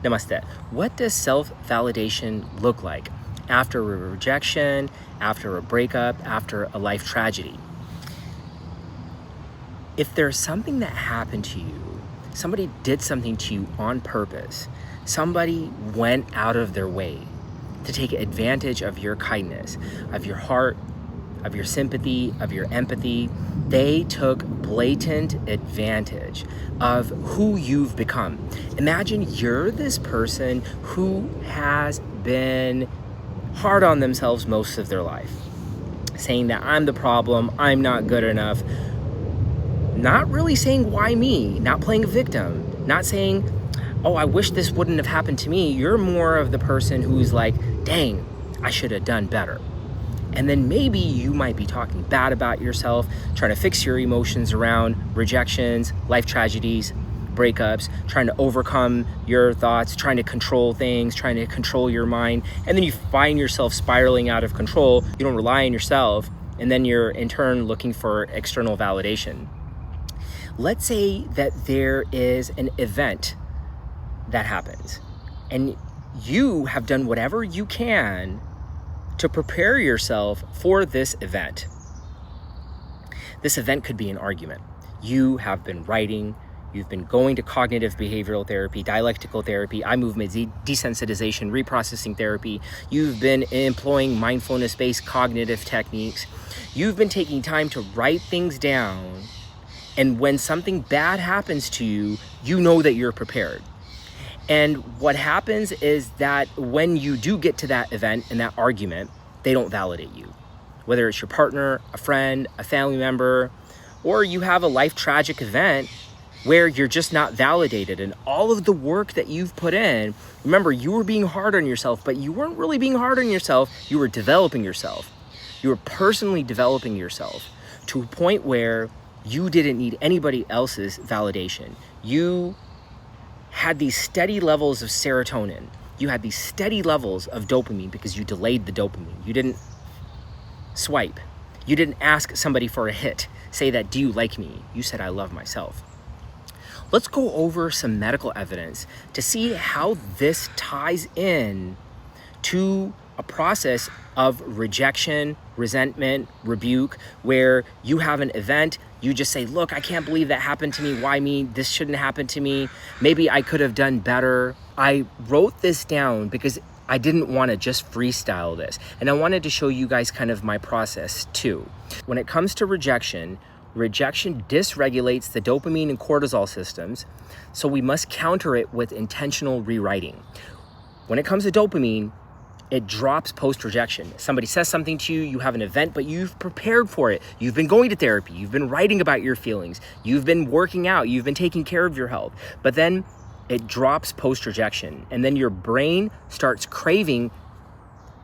Namaste. What does self-validation look like after a rejection, after a breakup, after a life tragedy? If there's something that happened to you, somebody did something to you on purpose, somebody went out of their way to take advantage of your kindness, of your heart, of your sympathy, of your empathy, they took blatant advantage of who you've become. Imagine you're this person who has been hard on themselves most of their life, saying that I'm the problem, I'm not good enough, not really saying why me, not playing a victim, not saying, oh, I wish this wouldn't have happened to me. You're more of the person who's like, dang, I should have done better. And then maybe you might be talking bad about yourself, trying to fix your emotions around rejections, life tragedies, breakups, trying to overcome your thoughts, trying to control things, trying to control your mind. And then you find yourself spiraling out of control. You don't rely on yourself. And then you're in turn looking for external validation. Let's say that there is an event that happens and you have done whatever you can to prepare yourself for this event. This event could be an argument. You have been writing, you've been going to cognitive behavioral therapy, dialectical therapy, eye movement desensitization, reprocessing therapy. You've been employing mindfulness-based cognitive techniques. You've been taking time to write things down. And when something bad happens to you, you know that you're prepared. And what happens is that when you do get to that event and that argument, they don't validate you. Whether it's your partner, a friend, a family member, or you have a life tragic event where you're just not validated, and all of the work that you've put in, remember, you were being hard on yourself, but you weren't really being hard on yourself. You were developing yourself. You were personally developing yourself to a point where you didn't need anybody else's validation. You had these steady levels of serotonin. You had these steady levels of dopamine because you delayed the dopamine. You didn't swipe. You didn't ask somebody for a hit. Say that, do you like me? You said, I love myself. Let's go over some medical evidence to see how this ties in to a process of rejection, resentment, rebuke, where you have an event, you just say, look, I can't believe that happened to me. Why me? This shouldn't happen to me. Maybe I could have done better. I wrote this down because I didn't want to just freestyle this. And I wanted to show you guys kind of my process too. When it comes to rejection dysregulates the dopamine and cortisol systems. So we must counter it with intentional rewriting. When it comes to dopamine, it drops post-rejection. Somebody says something to you, you have an event, but you've prepared for it. You've been going to therapy, you've been writing about your feelings, you've been working out, you've been taking care of your health. But then it drops post-rejection, and then your brain starts craving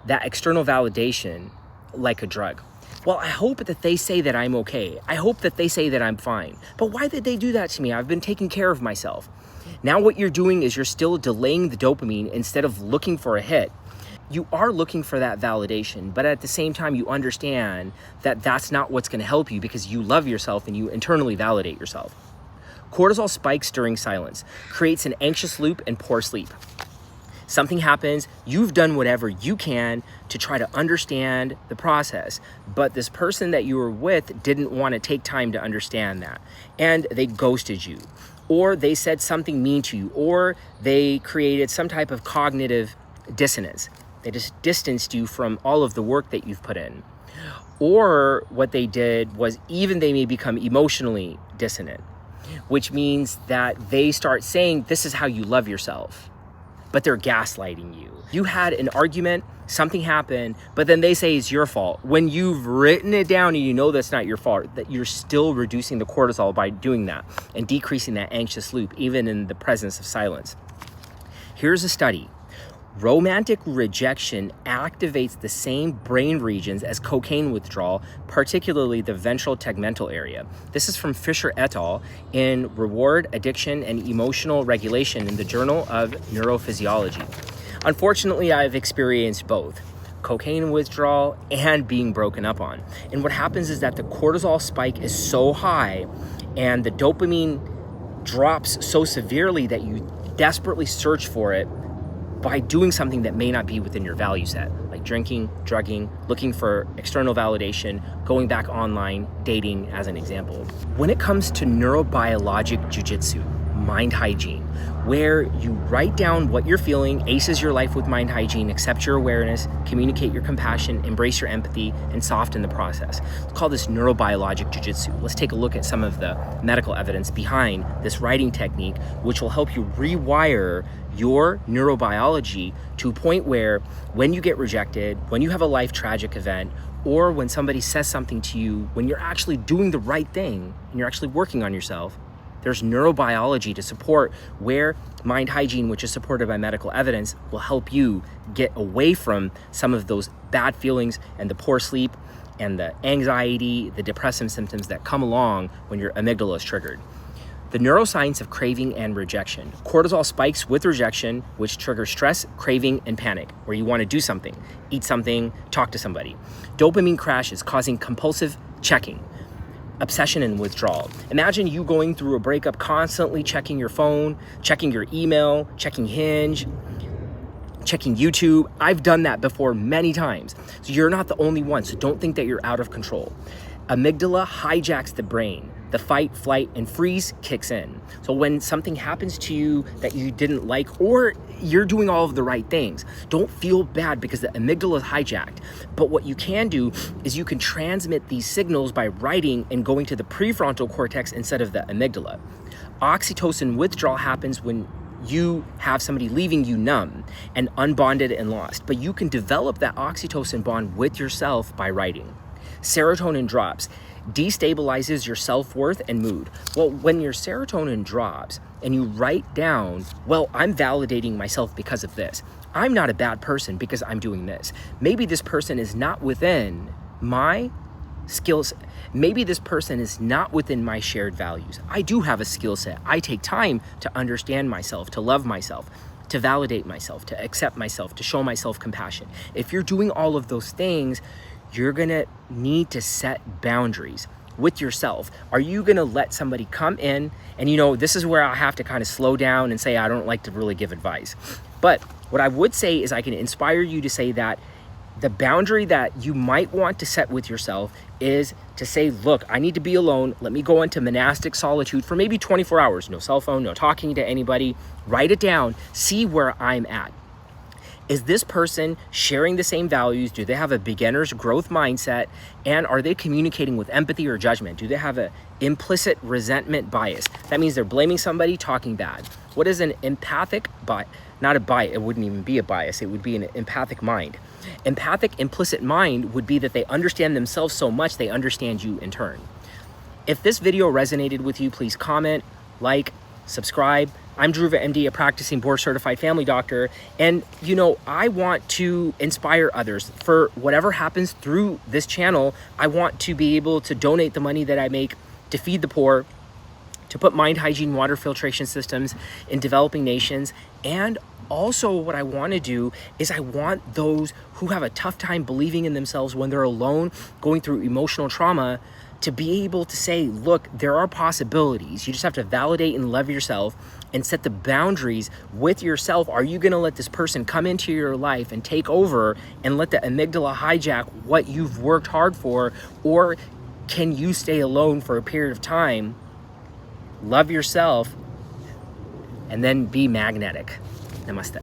that external validation like a drug. Well, I hope that they say that I'm okay. I hope that they say that I'm fine. But why did they do that to me? I've been taking care of myself. Now what you're doing is you're still delaying the dopamine instead of looking for a hit. You are looking for that validation, but at the same time, you understand that that's not what's going to help you because you love yourself and you internally validate yourself. Cortisol spikes during silence, creates an anxious loop and poor sleep. Something happens, you've done whatever you can to try to understand the process, but this person that you were with didn't want to take time to understand that, and they ghosted you, or they said something mean to you, or they created some type of cognitive dissonance. They just distanced you from all of the work that you've put in. Or what they did was even they may become emotionally dissonant, which means that they start saying, this is how you love yourself, but they're gaslighting you. You had an argument, something happened, but then they say it's your fault. When you've written it down and you know that's not your fault, that you're still reducing the cortisol by doing that and decreasing that anxious loop, even in the presence of silence. Here's a study. Romantic rejection activates the same brain regions as cocaine withdrawal, particularly the ventral tegmental area. This is from Fisher et al. In Reward, Addiction, and Emotional Regulation in the Journal of Neurophysiology. Unfortunately, I've experienced both cocaine withdrawal and being broken up on. And what happens is that the cortisol spike is so high and the dopamine drops so severely that you desperately search for it by doing something that may not be within your value set, like drinking, drugging, looking for external validation, going back online, dating as an example. When it comes to neurobiologic jujitsu, mind hygiene, where you write down what you're feeling, aces your life with mind hygiene, accept your awareness, communicate your compassion, embrace your empathy, and soften the process. Let's call this neurobiologic jujitsu. Let's take a look at some of the medical evidence behind this writing technique, which will help you rewire your neurobiology to a point where when you get rejected, when you have a life tragic event, or when somebody says something to you, when you're actually doing the right thing and you're actually working on yourself, there's neurobiology to support where mind hygiene, which is supported by medical evidence, will help you get away from some of those bad feelings and the poor sleep and the anxiety, the depressive symptoms that come along when your amygdala is triggered. The neuroscience of craving and rejection. Cortisol spikes with rejection, which triggers stress, craving, and panic, where you want to do something, eat something, talk to somebody. Dopamine crashes, causing compulsive checking. Obsession and withdrawal. Imagine you going through a breakup, constantly checking your phone, checking your email, checking Hinge, checking YouTube. I've done that before many times. So you're not the only one, so don't think that you're out of control. Amygdala hijacks the brain. The fight, flight, and freeze kicks in. So when something happens to you that you didn't like, or you're doing all of the right things, don't feel bad because the amygdala is hijacked. But what you can do is you can transmit these signals by writing and going to the prefrontal cortex instead of the amygdala. Oxytocin withdrawal happens when you have somebody leaving you numb and unbonded and lost. But you can develop that oxytocin bond with yourself by writing. Serotonin drops. Destabilizes your self-worth and mood. Well, when your serotonin drops and you write down, well, I'm validating myself because of this. I'm not a bad person because I'm doing this. Maybe this person is not within my skills. Maybe this person is not within my shared values. I do have a skill set. I take time to understand myself, to love myself, to validate myself, to accept myself, to show myself compassion. If you're doing all of those things, you're gonna need to set boundaries with yourself. Are you gonna let somebody come in? And this is where I have to kind of slow down and say I don't like to really give advice. But what I would say is I can inspire you to say that the boundary that you might want to set with yourself is to say, look, I need to be alone. Let me go into monastic solitude for maybe 24 hours. No cell phone, no talking to anybody. Write it down, see where I'm at. Is this person sharing the same values? Do they have a beginner's growth mindset? And are they communicating with empathy or judgment? Do they have an implicit resentment bias? That means they're blaming somebody, talking bad. What is an empathic bias? Not a bias, it wouldn't even be a bias. It would be an empathic mind. Empathic implicit mind would be that they understand themselves so much they understand you in turn. If this video resonated with you, please comment, like, subscribe. I'm Dhruva MD, a practicing board-certified family doctor, and I want to inspire others. For whatever happens through this channel, I want to be able to donate the money that I make to feed the poor, to put mind hygiene water filtration systems in developing nations, and also what I want to do is I want those who have a tough time believing in themselves when they're alone, going through emotional trauma, to be able to say, look, there are possibilities. You just have to validate and love yourself and set the boundaries with yourself. Are you gonna let this person come into your life and take over and let the amygdala hijack what you've worked hard for? Or can you stay alone for a period of time, love yourself, and then be magnetic? Namaste.